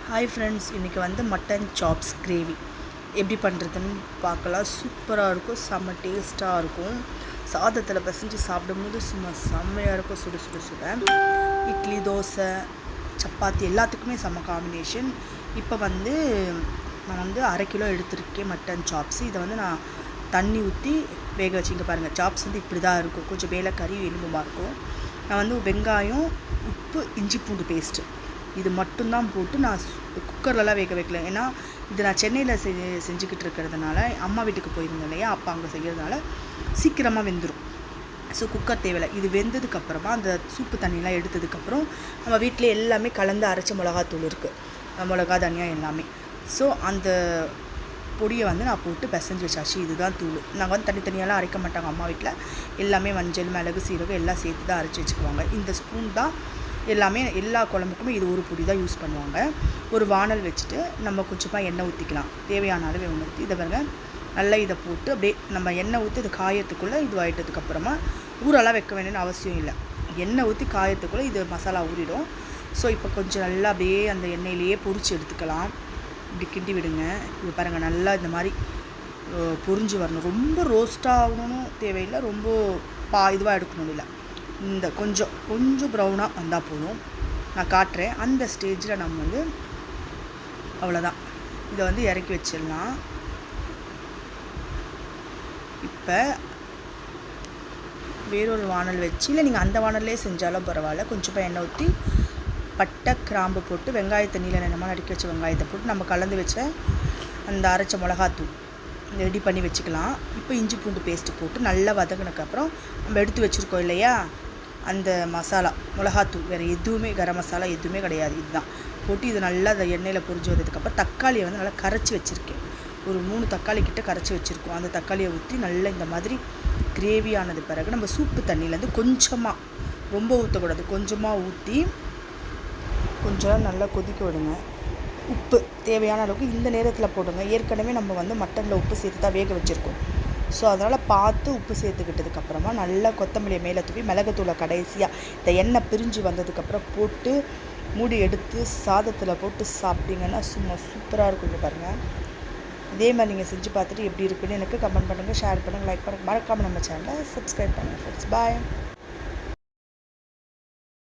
Hi friends, இன்றைக்கி வந்து mutton chops gravy எப்படி பண்ணுறதுன்னு பார்க்கலாம். சூப்பராக இருக்கும், செம்ம டேஸ்ட்டாக இருக்கும். சாதத்தில் பசஞ்சு சாப்பிடும்போது சும்மா செம்மையாக இருக்கும். சுட சுட சுட இட்லி, தோசை, சப்பாத்தி எல்லாத்துக்குமே செம்ம காம்பினேஷன். இப்போ வந்து நான் வந்து 1/2 கிலோ எடுத்துருக்கேன் மட்டன் சாப்ஸ். இதை வந்து நான் தண்ணி ஊற்றி வேக வச்சு, இங்கே பாருங்கள், சாப்ஸ் வந்து இப்படி தான் இருக்கும். கொஞ்சம் மேலே கறி எலும்புமாக இருக்கும். நான் வந்து வெங்காயம், உப்பு, இஞ்சி பூண்டு பேஸ்ட்டு இது மட்டும்தான் போட்டு நான் குக்கர்லலாம் வேக வைக்கல. ஏன்னா இது நான் சென்னையில் செஞ்சுக்கிட்டு இருக்கிறதுனால, அம்மா வீட்டுக்கு போயிருந்தேன் இல்லையா, அப்போ அங்கே செய்கிறதுனால சீக்கிரமாக வெந்துடும். ஸோ குக்கர் தேவையில்லை. இது வெந்ததுக்கப்புறமா அந்த சூப்பு தண்ணியெலாம் எடுத்ததுக்கப்புறம் நம்ம வீட்டில் எல்லாமே கலந்து அரைச்ச மிளகாத்தூள் இருக்குது, மிளகா, தனியா எல்லாமே. ஸோ அந்த பொடியை வந்து நான் போட்டு பிசைஞ்சு வச்சாச்சு. இதுதான் தூள். நாங்கள் வந்து தனித்தனியெல்லாம் அரைக்க மாட்டாங்க அம்மா வீட்டில். எல்லாமே மஞ்சள், மிளகு, சீரகம் எல்லாம் சேர்த்து தான் அரைச்சி வச்சுக்குவாங்க. இந்த ஸ்பூன் தான் எல்லாமே, எல்லா குழம்புக்குமே இது ஒரு பொடி தான் யூஸ் பண்ணுவாங்க. ஒரு வானல் வச்சுட்டு நம்ம கொஞ்சமாக எண்ணெய் ஊற்றிக்கலாம். தேவையான அளவு எண்ணெய் ஊற்றி இதை பாருங்க, நல்லா இதை போட்டு அப்படியே நம்ம எண்ணெய் ஊற்றி இது காயத்துக்குள்ளே இது ஆகிட்டதுக்கப்புறமா ஊரெல்லாம் வைக்க வேண்டியன்னு அவசியம் இல்லை. எண்ணெய் ஊற்றி காயத்துக்குள்ளே இது மசாலா ஊறிடும். ஸோ இப்போ கொஞ்சம் நல்லா அப்படியே அந்த எண்ணெயிலேயே பொரிச்சு எடுத்துக்கலாம். இப்படி கிண்டி விடுங்க. இது பாருங்கள், நல்லா இந்த மாதிரி பொரிஞ்சு வரணும். ரொம்ப ரோஸ்ட்டாக ஆகணும்னு தேவையில்லை, ரொம்ப இதுவாக எடுக்கணும் இல்லை. இந்த கொஞ்சம் ப்ரௌனாக வந்தால் போதும். நான் காட்டுறேன். அந்த ஸ்டேஜில் நம்ம வந்து அவ்வளோதான், இதை வந்து இறக்கி வச்சிடலாம். இப்போ வேறொரு வானல் வச்சு, இல்லை நீங்கள் அந்த வானல்லே செஞ்சாலும் பரவாயில்ல, கொஞ்சமாக எண்ணெய் ஊற்றி பட்டை, கிராம்பு போட்டு வெங்காயத்தை நீல நிறமாக நறுக்கி வச்ச வெங்காயத்தை போட்டு நம்ம கலந்து வச்ச அந்த அரைச்ச மிளகாத்தூள் ரெடி பண்ணி வச்சுக்கலாம். இப்போ இஞ்சி பூண்டு பேஸ்ட்டு போட்டு நல்லா வதங்கினதுக்கப்புறம் நம்ம எடுத்து வச்சுருக்கோம் இல்லையா அந்த மசாலா, மிளகாத்தூள், வேறு எதுவுமே, கரம் மசாலா எதுவுமே கிடையாது, இதுதான் போட்டு இது நல்லா அந்த எண்ணெயில் பொரிஞ்சு வந்ததுக்கப்புறம் தக்காளியை வந்து நல்லா கரைச்சி வச்சுருக்கேன். ஒரு 3 தக்காளி கிட்ட கரைச்சி வச்சுருக்கோம். அந்த தக்காளியை ஊற்றி நல்லா இந்த மாதிரி கிரேவி ஆனது பிறகு நம்ம சூப்பு தண்ணியிலேருந்து கொஞ்சமாக, ரொம்ப ஊற்றக்கூடாது, கொஞ்சமாக ஊற்றி கொஞ்சம் நல்லா கொதிக்க விடுங்க. உப்பு தேவையான அளவுக்கு இந்த நேரத்தில் போடுங்க. ஏற்கனவே நம்ம வந்து மட்டனில் உப்பு சேர்த்து தான் வேக வச்சுருக்கோம். ஸோ அதனால் பார்த்து உப்பு சேர்த்துக்கிட்டதுக்கப்புறமா நல்லா கொத்தமல்லியை மேலே தூவி மிளகுத்தூளை கடைசியாக இந்த எண்ணெய் பிரிஞ்சு வந்ததுக்கப்புறம் போட்டு மூடி எடுத்து சாதத்தில் போட்டு சாப்பிட்டீங்கன்னா சும்மா சூப்பராக இருக்கும். பாருங்கள், இதே மாதிரி நீங்கள் செஞ்சு பார்த்துட்டு எப்படி இருக்குன்னு எனக்கு கமெண்ட் பண்ணுங்கள், ஷேர் பண்ணுங்கள், லைக் பண்ணுங்கள். மறக்காமல் நம்ம சேனலை சப்ஸ்கிரைப் பண்ணுங்கள் ஃப்ரெண்ட்ஸ். பாய்.